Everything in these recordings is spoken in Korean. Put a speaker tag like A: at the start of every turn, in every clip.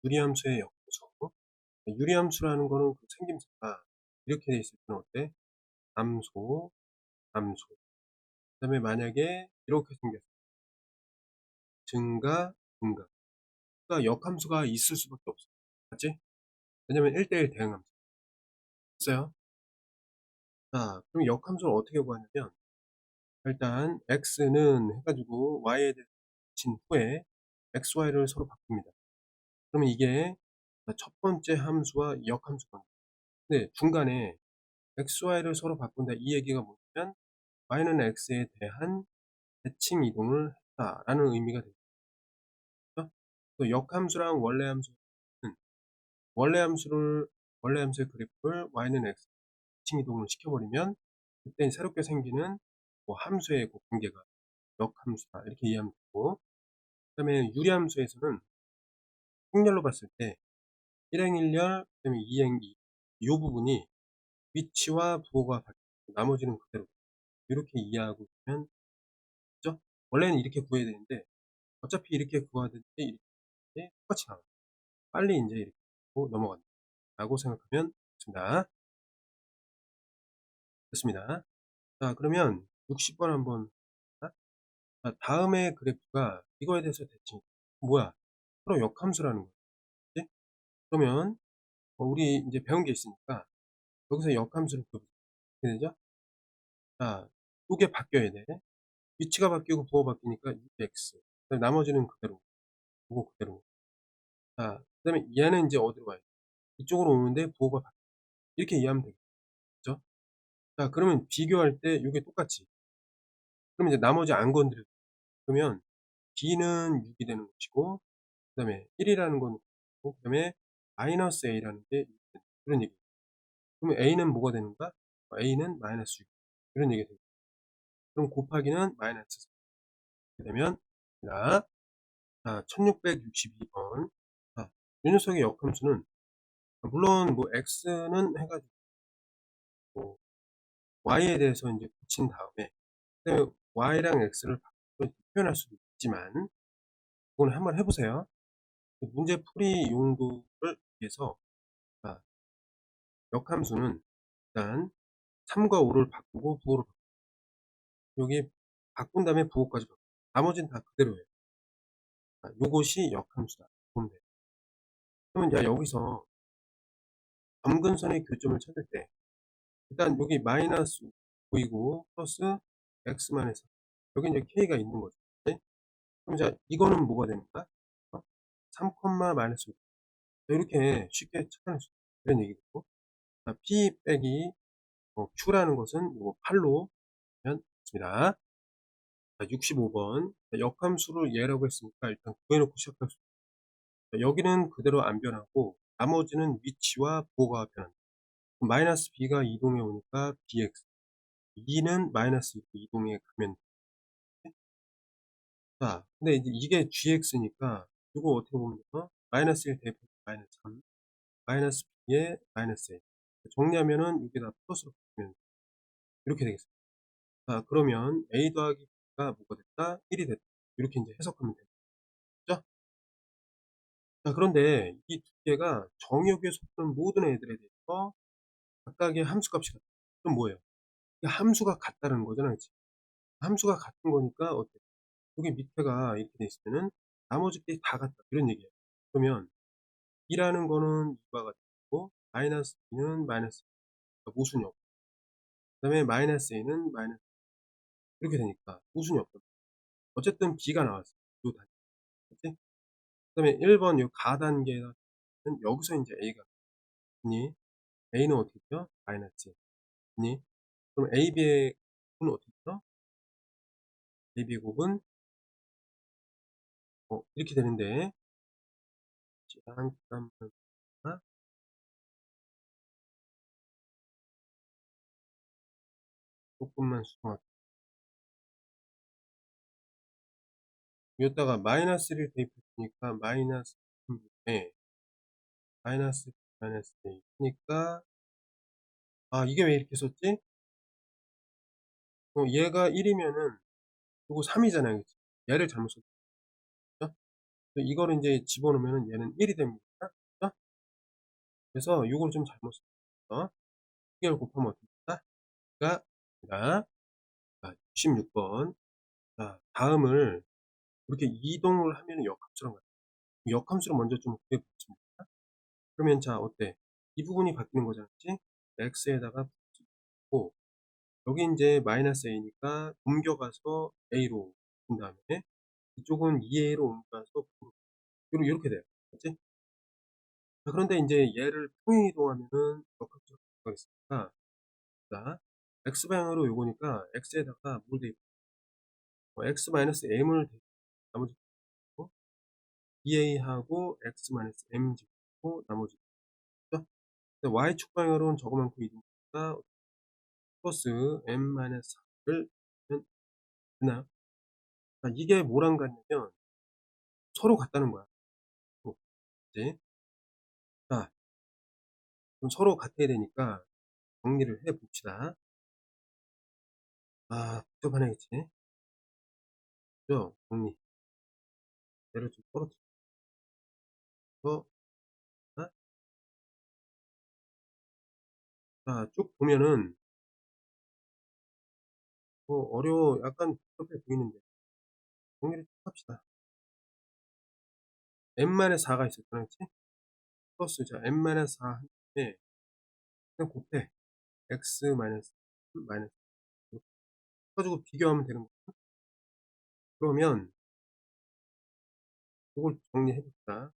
A: 유리함수의 역함수. 유리함수라는 거는 그 생김새가 이렇게 돼 있을 때는 어때? 함수, 함수. 그 다음에 만약에 이렇게 생겼어. 증가, 증가. 그러니까 역함수가 있을 수밖에 없어. 맞지? 왜냐면 1대1 대응함수. 있어요? 자, 그럼 역함수를 어떻게 구하냐면, 일단, x는 해가지고 y에 대해서 친 후에 xy를 서로 바꿉니다. 그러면 이게 첫 번째 함수와 역함수가. 근데 중간에 xy를 서로 바꾼다. 이 얘기가 뭐냐면, y는 x에 대한 대칭 이동을 했다라는 의미가 되죠. 또 역함수랑 원래함수는 원래함수의 그래프를 y는 x 대칭 이동을 시켜버리면 그때 새롭게 생기는 뭐 함수의 그 관계가 역함수다 이렇게 이해하면 되고, 그 다음에 유리함수에서는 행렬로 봤을 때 1행 1열, 그 다음에 2행 2, 이 부분이 위치와 부호가 바뀌고 나머지는 그대로 이렇게 이해하고 있으면 그죠? 원래는 이렇게 구해야 되는데 어차피 이렇게 구하든지 이렇게 똑같이 나와요. 빨리 이제 이렇게 하고 넘어간다 라고 생각하면 됩니다. 됐습니다. 자, 그러면 60번 한번. 자, 다음의 그래프가 이거에 대해서 대칭 뭐야? 서로 역함수라는 거지. 그러면 우리 이제 배운 게 있으니까 여기서 역함수를 그어보자. 어떻게 되죠? 자, 이게 바뀌어야 돼. 위치가 바뀌고 부호가 바뀌니까 6x. 나머지는 그대로. 부호 그대로. 자, 그 다음에 얘는 이제 어디로 가요? 이쪽으로 오는데 부호가 바뀌어. 이렇게 이해하면 되겠죠? 자, 그러면 비교할 때 이게 똑같이. 그러면 이제 나머지 안 건드려. 그러면 b는 6이 되는 것이고, 그 다음에 1이라는 건, 그 다음에 마이너스 a라는 게 이런 얘기. 그러면 a는 뭐가 되는가? a는 마이너스 6. 이런 얘기가 되죠. 그럼 곱하기는 마이너스 4. 이렇게 되면, 자, 1662번. 자, 이 녀석의 역함수는, 물론 뭐 x는 해가지고, 뭐 y에 대해서 이제 붙인 다음에, 그다음에 y랑 x를 바꿔서 표현할 수도 있지만, 그건 한번 해보세요. 문제 풀이 용도를 위해서, 자, 역함수는 일단 3과 5를 바꾸고 부호를 바꾸고, 여기 바꾼 다음에 부호까지 바꾸고, 나머지는 다 그대로예요. 자, 요것이 역함수다. 보면 돼요. 그러면 야, 여기서 점근선의 교점을 찾을 때, 일단 여기 마이너스 보이고, 플러스 x 마이너스, 여기 이제 k가 있는 거죠. 네? 그럼 자, 이거는 뭐가 됩니까? 3, 마이너스 5. 이렇게 쉽게 찾아낼 수 있는 그런 얘기고, 자, p 빼기 q라는 것은 이거 8로 하면 됩니다. 자, 65번. 역함수를 예라고 했으니까 일단 구해놓고 시작할 수 있습니다. 여기는 그대로 안 변하고 나머지는 위치와 부호가 변한다. 마이너스 b가 이동해 오니까 bx, 2는 마이너스 2로 이동해 가면 돼. 자, 근데 이제 이게 gx니까 이거 어떻게 보면 마이너스 1 대입해서 마이너스 3, 마이너스 b에 마이너스 a. 정리하면은 이게 다 플러스로 바뀌면 이렇게 되겠습니다. 자, 그러면 a 더하기 b가 뭐가 됐다? 1이 됐다. 이렇게 이제 해석하면 되겠죠? 자, 그런데 이 두 개가 정의역에 속하는 모든 애들에 대해서 각각의 함수값이 같다. 그럼 뭐예요? 이게 함수가 같다는 거잖아요. 그치? 함수가 같은 거니까 어때? 여기 밑에가 이렇게 돼 있으면은 나머지 게 다 같다. 이런 얘기예요. 그러면 2라는 거는 2가 같고 마이너스 2는 마이너스 2가 모순이 없고, 그 다음에 마이너스 a는 마이너스 이렇게 되니까 모순이 없다. 어쨌든 b가 나왔어요. 요 단위. 그치? 그 다음에 1번 요 가단계는 여기서 이제 a가 니 a는 어떻게 돼요? 마이너스 니 그럼 ab의 곱은 어떻게 돼요? ab의 곱은 이렇게 되는데 잠깐만 조금만 수정할게요. 여기다가 마이너스를 대입했으니까 마이너스 3분의 마이너스 마이너스 a 그러니까 이게 왜 이렇게 썼지? 얘가 1이면은 이거 3이잖아요. 그치? 얘를 잘못 썼죠? 이거를 이제 집어넣으면은 얘는 1이 됩니다. 그래서 요걸 좀 잘못 썼어. 2개를 곱하면 어떻게 된다? 가 자, 66 번. 자, 다음을 이렇게 이동을 하면은 역함수랑 같아요. 역함수를 먼저 좀 구해 보겠습니다. 그러면 자, 어때? 이 부분이 바뀌는 거잖아. 그치? x에다가 붙이고, 여기 인제 마이너스 a니까 옮겨가서 a로 준 다음에 이쪽은 2a로 옮겨가서 b로 요렇게 돼요. 그치? 자, 그런데 인제 얘를 평행 이동하면은 역함수로 바뀌겠으니까, 자, x 방향으로 요거니까 x에다가 뭘 대입 x 마이너스 m을 대입 나머지 고 2a하고 x 마이너스 m 제곱 나머지 죠. y축 방향으로는 저거만큼 이동하니까 플러스 m 마이너스 4를 되나요? 이게 뭐랑 같냐면 서로 같다는 거야. 또 이제 자, 그럼 서로 같아야 되니까 정리를 해 봅시다. 복잡하네, 그치? 그죠? 정리. 얘를 좀 떨어뜨려서 자, 쭉 보면은 뭐 어려워, 약간 복잡해 보이는데 정리를 쭉 합시다. m-4가 있었잖아, 그치? 플러스 자 m-4 한 다음에 그냥 곱해. x 마이너스 마이너스 이렇게 해 가지고 비교하면 되는 거야. 그러면 요걸 정리해 봅시다.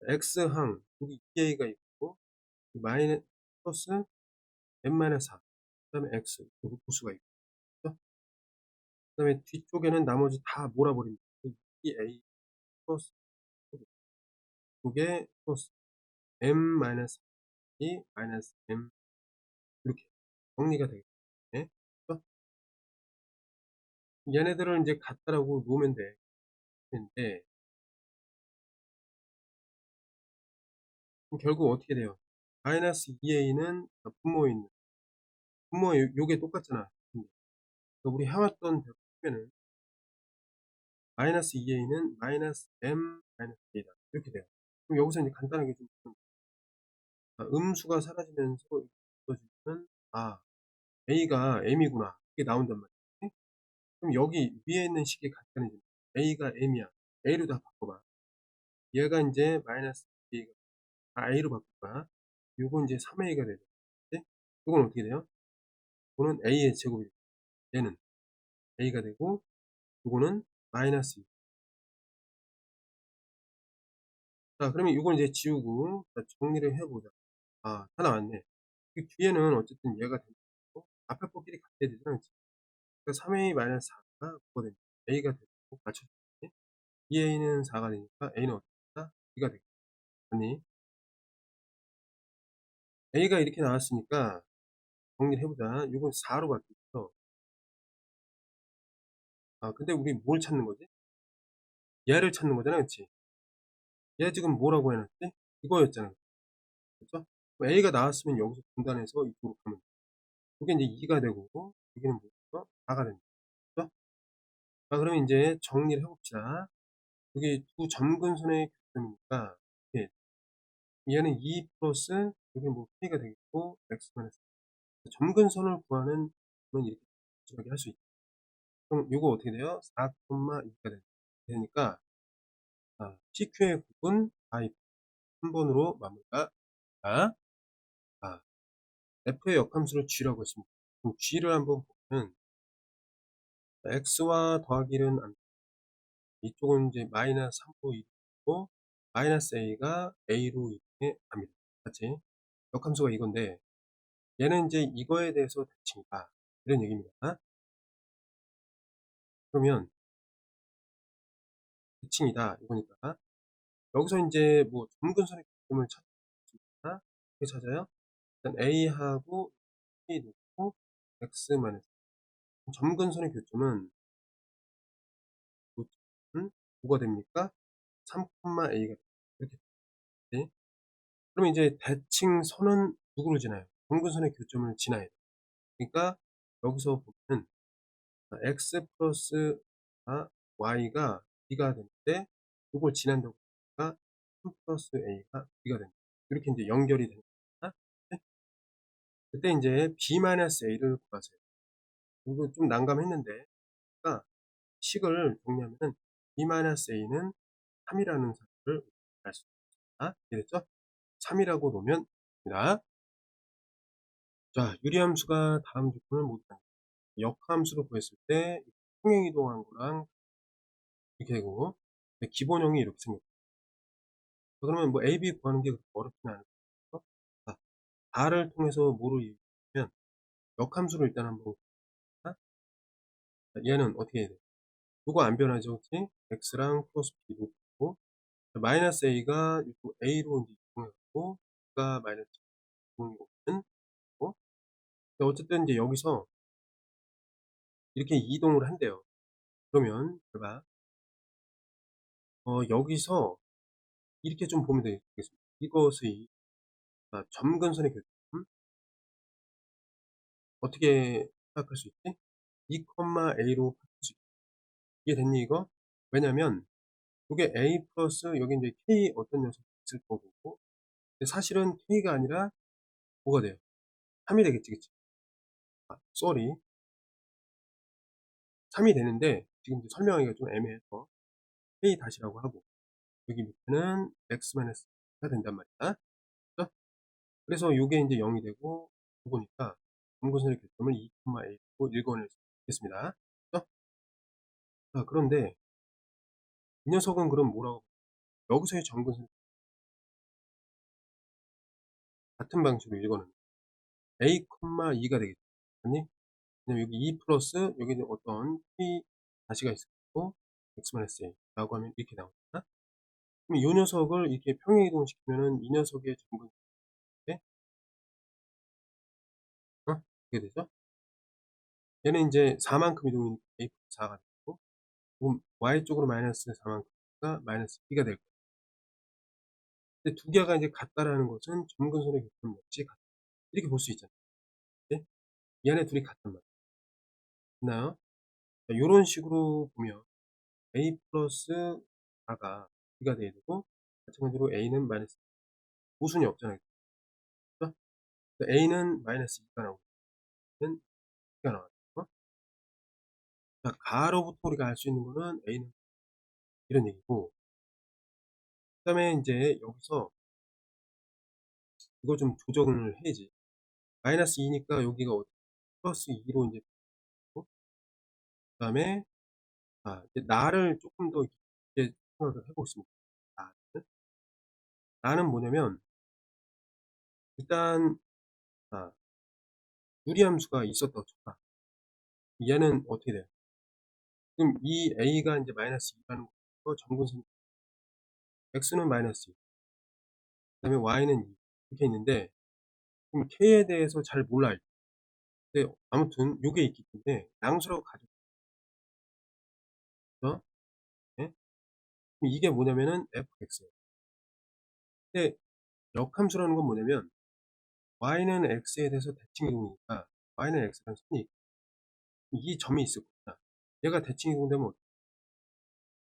A: x항 여기 2a가 있고 마이너 플러스 n-4 그다음에 x 요거 보수가 있고 그다음에 뒤쪽에는 나머지 다 몰아버립니다. 2a 플러스 요게 플러스 m-2 마이너스 m 이렇게 정리가 되겠네. 그죠? 얘네들을 인제 같다라고 놓으면 돼. 되는데 그럼 결국 어떻게 돼요? 마이너스 2a는 분모에 있는 분모에 요게 똑같잖아. 그러니까 우리 해왔던 대로 하면은 마이너스 2a는 마이너스 m 마이너스 a다. 이렇게 돼요. 그럼 여기서 이제 간단하게 좀 음수가 사라지면서 없어지면 a가 m이구나. 이게 나온단 말이지. 그럼 여기 위에 있는 식이 간단해집니다. a가 m이야. a로 다 바꿔봐. 얘가 이제 마이너스 a가 a로 바꿀까? 요건 이제 3a가 되죠. 그치? 요건 어떻게 돼요? 요거는 a의 제곱이 돼요. 얘는 a가 되고 요거는 마이너스 2. 자, 그러면 요건 이제 지우고 자, 정리를 해보자. 다 나왔네. 이 뒤에는 어쨌든 얘가 되는 거고 앞에 거끼리 같아야 되잖아. 그치? 그러니까 3a-4가 뭐가 됩니까? a가 되고 맞춰주네. 2a는 4가 되니까 a는 어떻게 된다? 2가 되겠다. 아니 a가 이렇게 나왔으니까 정리를 해보자. 요건 4로 바뀌었어. 근데 우리 뭘 찾는 거지? 얘를 찾는 거잖아, 그치? 얘 지금 뭐라고 해놨지? 이거였잖아. 그쵸? 그럼 a가 나왔으면 여기서 분단해서 이쪽으로 가면 돼. 이게 이제 2가 되고, 여기는 뭐죠? 4가 된다. 그쵸? 자, 그러면 이제 정리를 해봅시다. 여기 두 점근선의 교점이니까, 예, 얘는 2 플러스, 여기 뭐 k가 되겠고, x 마이너스. 점근선을 구하는 건 이렇게 마지막에 할 수 있다. 그럼 이거 어떻게 돼요? 4,2가 되니까, PQ의 곱은 I 3번으로 마무리가. 자, F의 역함수를 G라고 했습니다. 그럼 G를 한번 보면, X와 더하기는 안, 이쪽은 이제 마이너스 3로 이동하고, 마이너스 A가 A로 이동해 갑니다. 같이. 역함수가 이건데, 얘는 이제 이거에 대해서 대칭이다. 이런 얘기입니다. 그러면, 대칭이다. 이거니까. 여기서 이제 뭐, 점근선의 교점을 찾습니다. 어떻게 찾아요? 일단 A하고 P 놓고, X 마이너스. 점근선의 교점은, 뭐가 됩니까? 3,a가 이렇게 되지. 그러면 이제 대칭선은 누구를 지나요? 점근선의 교점을 지나야 돼. 그러니까 여기서 보면 x 플러스 y가 b가 되는데 이걸 지난다고 하니까 3 플러스 a가 b가 된다. 이렇게 이제 연결이 됩니다. 그때 인제 b-a를 구하세요. 이거 좀 난감했는데 가 식을 정리하면은 b-a는 3 이라는 사실을 알 수 있습니다. 이해됐죠? 3 이라고 놓으면 됩니다. 자, 유리함수가 다음 조건을 모두 다 역함수로 구했을 때 평행이동한 거랑 이렇게 되고 기본형이 이렇게 생겼어요. 그러면 뭐 a, b 구하는 게 그렇게 어렵지는 않을 거예요. 자, 다를 통해서 뭐를 이용하면 역함수를 일단 한번 볼까? 얘는 어떻게 해야 돼? 요거 안 변하죠, 그치? x랑 플러스 b 놓고 마이너스 a가 a로 이제 이동해갖고 가 마이너스 이동이 오면 고 어쨌든 이제 여기서 이렇게 이동을 한대요. 그러면 제가 여기서 이렇게 좀 보면 되겠습니다. 이것의 점근선의 교점 어떻게 생각할 수 있지? 2, a로 바꿀 수 있다. 이해됐니 이거? 왜냐면 이게 a 플러스 여기 이제 k 어떤 녀석이 있을 거고 근데 사실은 k가 아니라 뭐가 돼요? 3이 되겠지, 그치? 쏘리 3이 되는데 지금 이제 설명하기가 좀 애매해서 k 다시라고 하고 여기 밑에는 x-가 된단 말이야. 그죠? 그래서 요게 이제 0이 되고 요거니까 점근선의 교점을 2,a로 읽어낼 수 있겠습니다. 그죠? 자, 그런데 이 녀석은 그럼 뭐라고 여기서의 점근선 같은 방식으로 읽어는 a, 2가 되겠죠. 아니? 왜냐면 여기 2 플러스 여기는 어떤 p 다시가 있고 x-a 라고 하면 이렇게 나오잖아. 그럼 이 녀석을 이렇게 평행이동시키면은 이 녀석의 점근선 어떻게 되죠? 얘는 이제 4만큼 이동이니까 a 4가 되고 그럼 y쪽으로 마이너스 4만큼이니까 마이너스 b가 될 거예요. 근데 두 개가 이제 같다라는 것은 점근선의 교점 역시 같다. 이렇게 볼 수 있잖아요. 네? 얘네 둘이 같단 말이에요. 됐나요? 이런 식으로 보면 a 플러스 4가 b가 돼야 되고 마찬가지로 a는 마이너스 모순이 없잖아요. 그렇죠? a는 마이너스 2가 나오고 b는 2가 나와요. 자, 가로부터 우리가 알 수 있는 거는 a는 이런 얘기고 그 다음에 이제 여기서 이거 좀 조정을 해야지. 마이너스 2니까 여기가 플러스 2로 이제 그 다음에 이제 나를 조금 더 이제 생각을 해보겠습니다. 나는 뭐냐면 일단 유리함수가 있었다고 쳐봐. 얘는 어떻게 돼요? 그럼 이 a가 이제 마이너스 2라는 거 점근선 x는 마이너스 2, 그 다음에 y는 2 이렇게 있는데 그럼 k에 대해서 잘 몰라요. 근데 아무튼 요게 있기 때문에 양수라고 가져죠. 네? 그럼 이게 뭐냐면은 fx예요. 근데 역함수라는 건 뭐냐면 y는 x에 대해서 대칭이동이니까 y는 x랑 선이 있고 이 점이 있을 거다. 얘가 대칭이동되면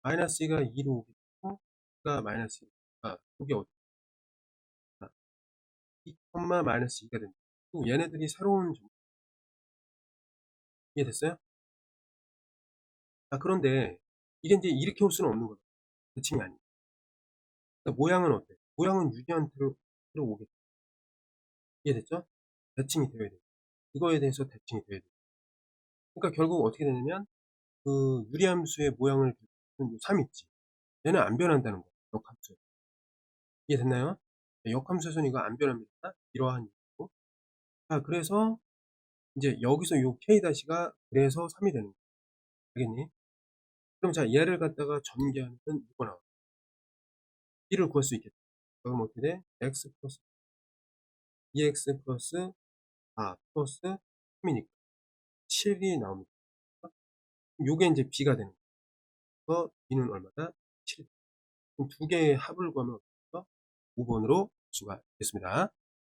A: 마이너스 2가 2로 오게 되고 2가 마이너스 2가 이게 어떻게 2, 마이너스 2가 된다. 그리고 얘네들이 새로운 점 이해됐어요? 그런데 이게 이제 이렇게 올 수는 없는 거죠. 대칭이 아니고. 그러니까 모양은 어때? 모양은 유리한 대로 오게 돼. 이해됐죠? 대칭이 되어야 돼. 이거에 대해서 대칭이 되어야 돼. 그러니까 결국 어떻게 되냐면 그 유리함수의 모양을 3 있지. 얘는 안 변한다는 거야. 역함수. 이해됐나요? 역함수에서는 이거 안 변합니다. 이러한 이유로. 그래서 이제 여기서 요 k 다시가 그래서 3이 되는 거야. 알겠니? 그럼 자, 얘를 갖다가 전개하면 이거 나와. b를 구할 수 있겠다. 그럼 어떻게 돼? x 플러스 2x 플러스 플러스 3이니까 7이 나옵니다. 요게 이제 b가 되는 거예요. b는 얼마다? 7. 그럼 두 개의 합을 구하면 5번으로 수가 됐습니다.